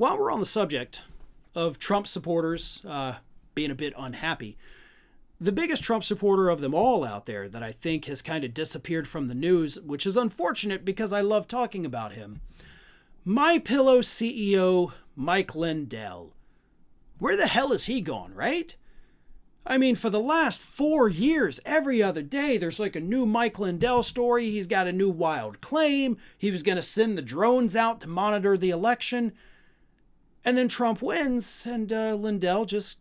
While we're on the subject of Trump supporters being a bit unhappy, the biggest Trump supporter of them all out there that I think has kind of disappeared from the news, which is unfortunate because I love talking about him, MyPillow CEO Mike Lindell. Where the hell is he gone, right? I mean, for the last 4 years, every other day, there's like a new Mike Lindell story. He's got a new wild claim. He was going to send the drones out to monitor the election. And then Trump wins, and Lindell just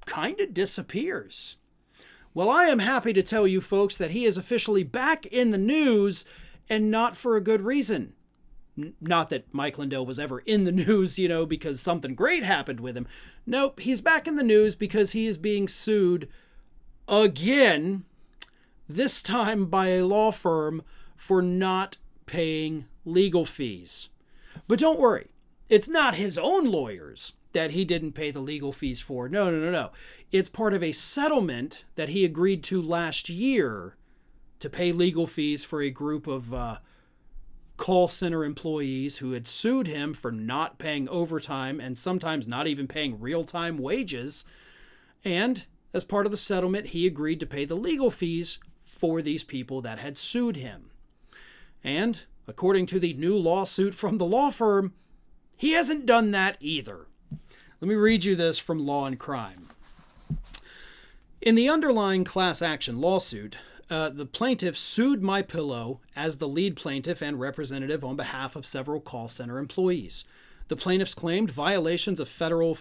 kind of disappears. Well, I am happy to tell you folks that he is officially back in the news, and not for a good reason. Not that Mike Lindell was ever in the news, because something great happened with him. Nope, he's back in the news because he is being sued again, this time by a law firm for not paying legal fees. But don't worry, it's not his own lawyers that he didn't pay the legal fees for. No. It's part of a settlement that he agreed to last year to pay legal fees for a group of call center employees who had sued him for not paying overtime and sometimes not even paying real-time wages. And as part of the settlement, he agreed to pay the legal fees for these people that had sued him. And according to the new lawsuit from the law firm, he hasn't done that either. Let me read you this from Law and Crime. In the underlying class action lawsuit, the plaintiff sued MyPillow as the lead plaintiff and representative on behalf of several call center employees. The plaintiffs claimed violations of federal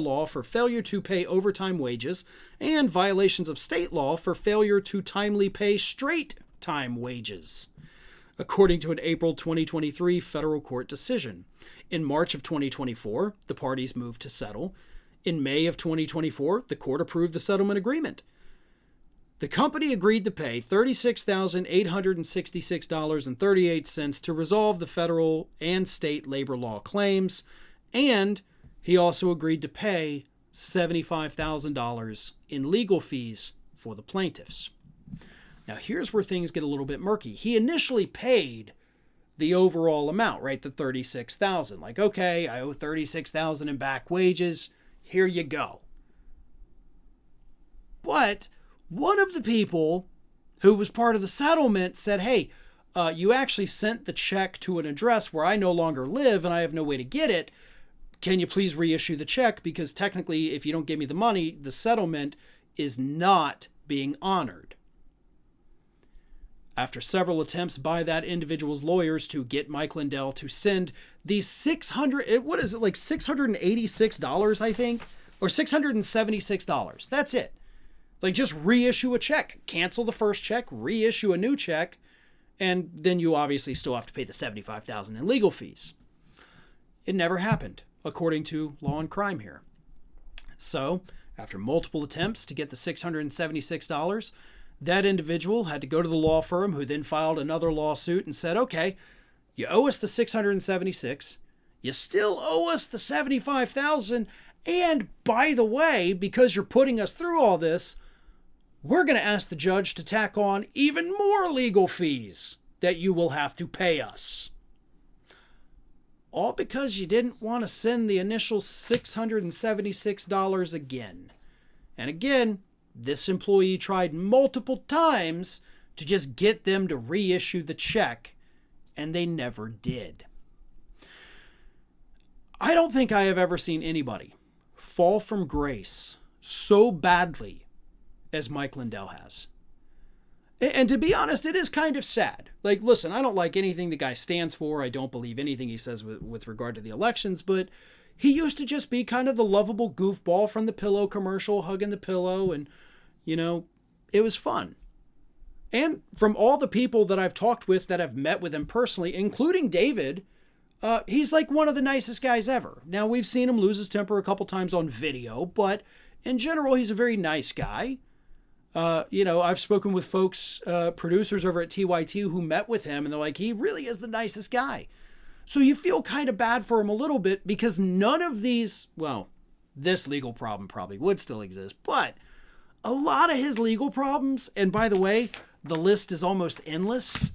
law for failure to pay overtime wages and violations of state law for failure to timely pay straight time wages, according to an April 2023 federal court decision. In March of 2024, the parties moved to settle. In May of 2024, the court approved the settlement agreement. The company agreed to pay $36,866.38 to resolve the federal and state labor law claims, and he also agreed to pay $75,000 in legal fees for the plaintiffs. Now, here's where things get a little bit murky. He initially paid the overall amount, right? The $36,000. Like, okay, I owe $36,000 in back wages. Here you go. But one of the people who was part of the settlement said, hey, you actually sent the check to an address where I no longer live and I have no way to get it. Can you please reissue the check? Because technically, if you don't give me the money, the settlement is not being honored. After several attempts by that individual's lawyers to get Mike Lindell to send these $686, I think, or $676. That's it. Like, just reissue a check, cancel the first check, reissue a new check, and then you obviously still have to pay the $75,000 in legal fees. It never happened, according to Law and Crime here. So, after multiple attempts to get the $676, that individual had to go to the law firm, who then filed another lawsuit and said, okay, you owe us the $676, you still owe us the $75,000, and by the way, because you're putting us through all this, we're going to ask the judge to tack on even more legal fees that you will have to pay us. All because you didn't want to send the initial $676 again. And again, this employee tried multiple times to just get them to reissue the check, and they never did. I don't think I have ever seen anybody fall from grace so badly as Mike Lindell has. And to be honest, it is kind of sad. Like, listen, I don't like anything the guy stands for. I don't believe anything he says with regard to the elections, but he used to just be kind of the lovable goofball from the pillow commercial, hugging the pillow, and, it was fun. And from all the people that I've talked with that have met with him personally, including David, he's like one of the nicest guys ever. Now, we've seen him lose his temper a couple times on video, but in general, he's a very nice guy. I've spoken with folks, producers over at TYT who met with him, and they're like, he really is the nicest guy. So you feel kind of bad for him a little bit, because none of these, this legal problem probably would still exist, but a lot of his legal problems, and by the way, the list is almost endless,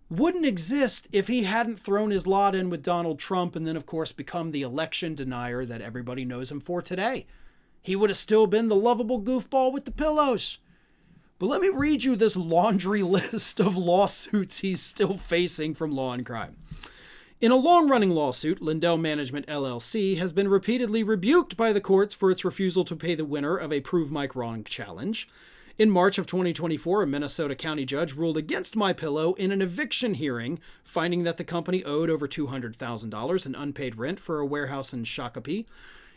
wouldn't exist if he hadn't thrown his lot in with Donald Trump and then, of course, become the election denier that everybody knows him for today. He would have still been the lovable goofball with the pillows. But let me read you this laundry list of lawsuits he's still facing from Law and Crime. In a long-running lawsuit, Lindell Management LLC has been repeatedly rebuked by the courts for its refusal to pay the winner of a Prove Mike Wrong challenge. In March of 2024, a Minnesota county judge ruled against MyPillow in an eviction hearing, finding that the company owed over $200,000 in unpaid rent for a warehouse in Shakopee.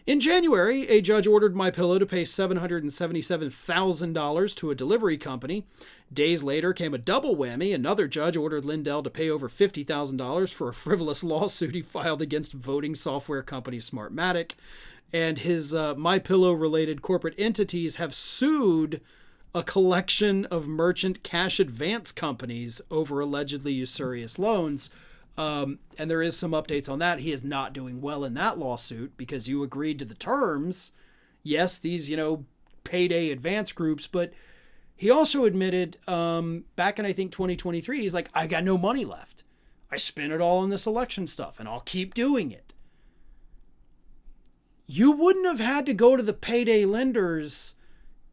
In January, a judge ordered MyPillow to pay $777,000 to a delivery company. Days later came a double whammy. Another judge ordered Lindell to pay over $50,000 for a frivolous lawsuit he filed against voting software company Smartmatic. And his MyPillow-related corporate entities have sued a collection of merchant cash advance companies over allegedly usurious loans. And there is some updates on that. He is not doing well in that lawsuit because you agreed to the terms. Yes, these, payday advance groups, but he also admitted back in, I think, 2023, he's like, I got no money left. I spent it all on this election stuff and I'll keep doing it. You wouldn't have had to go to the payday lenders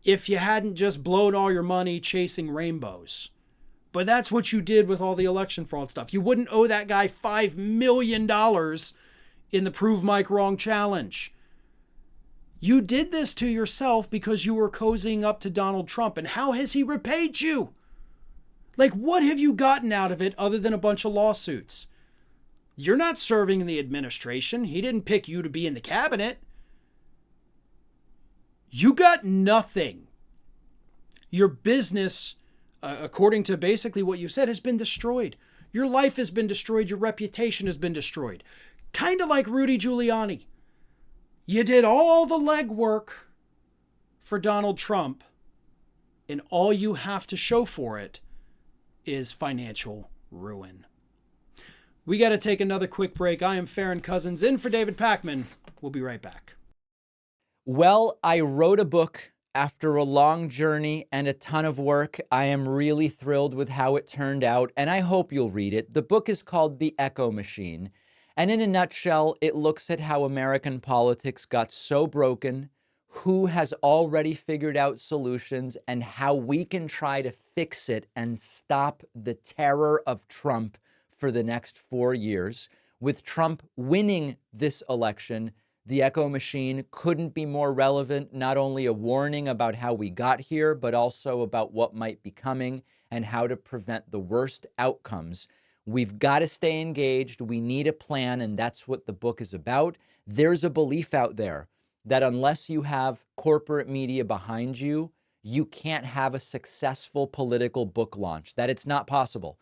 if you hadn't just blown all your money chasing rainbows. But that's what you did with all the election fraud stuff. You wouldn't owe that guy $5 million in the Prove Mike Wrong challenge. You did this to yourself because you were cozying up to Donald Trump. And how has he repaid you? Like, what have you gotten out of it other than a bunch of lawsuits? You're not serving in the administration. He didn't pick you to be in the cabinet. You got nothing. Your business, according to basically what you said, has been destroyed. Your life has been destroyed. Your reputation has been destroyed. Kind of like Rudy Giuliani. You did all the legwork for Donald Trump, and all you have to show for it is financial ruin. We got to take another quick break. I am Farron Cousins, in for David Pakman. We'll be right back. Well, I wrote a book after a long journey and a ton of work. I am really thrilled with how it turned out, and I hope you'll read it. The book is called The Echo Machine, and in a nutshell, it looks at how American politics got so broken, who has already figured out solutions, and how we can try to fix it and stop the terror of Trump for the next 4 years. With Trump winning this election, The Echo Machine couldn't be more relevant, not only a warning about how we got here, but also about what might be coming and how to prevent the worst outcomes. We've got to stay engaged. We need a plan, and that's what the book is about. There's a belief out there that unless you have corporate media behind you, you can't have a successful political book launch, that it's not possible.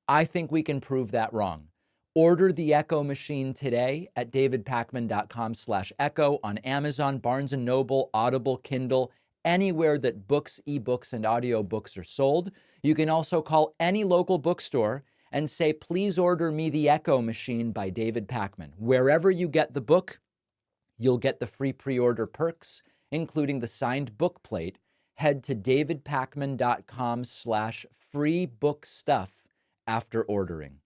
I think we can prove that wrong. Order The Echo Machine today at davidpakman.com/echo on Amazon, Barnes & Noble, Audible, Kindle, anywhere that books, ebooks, and audiobooks are sold. You can also call any local bookstore and say, please order me The Echo Machine by David Pakman. Wherever you get the book, you'll get the free pre-order perks, including the signed book plate. Head to davidpakman.com/free book stuff after ordering.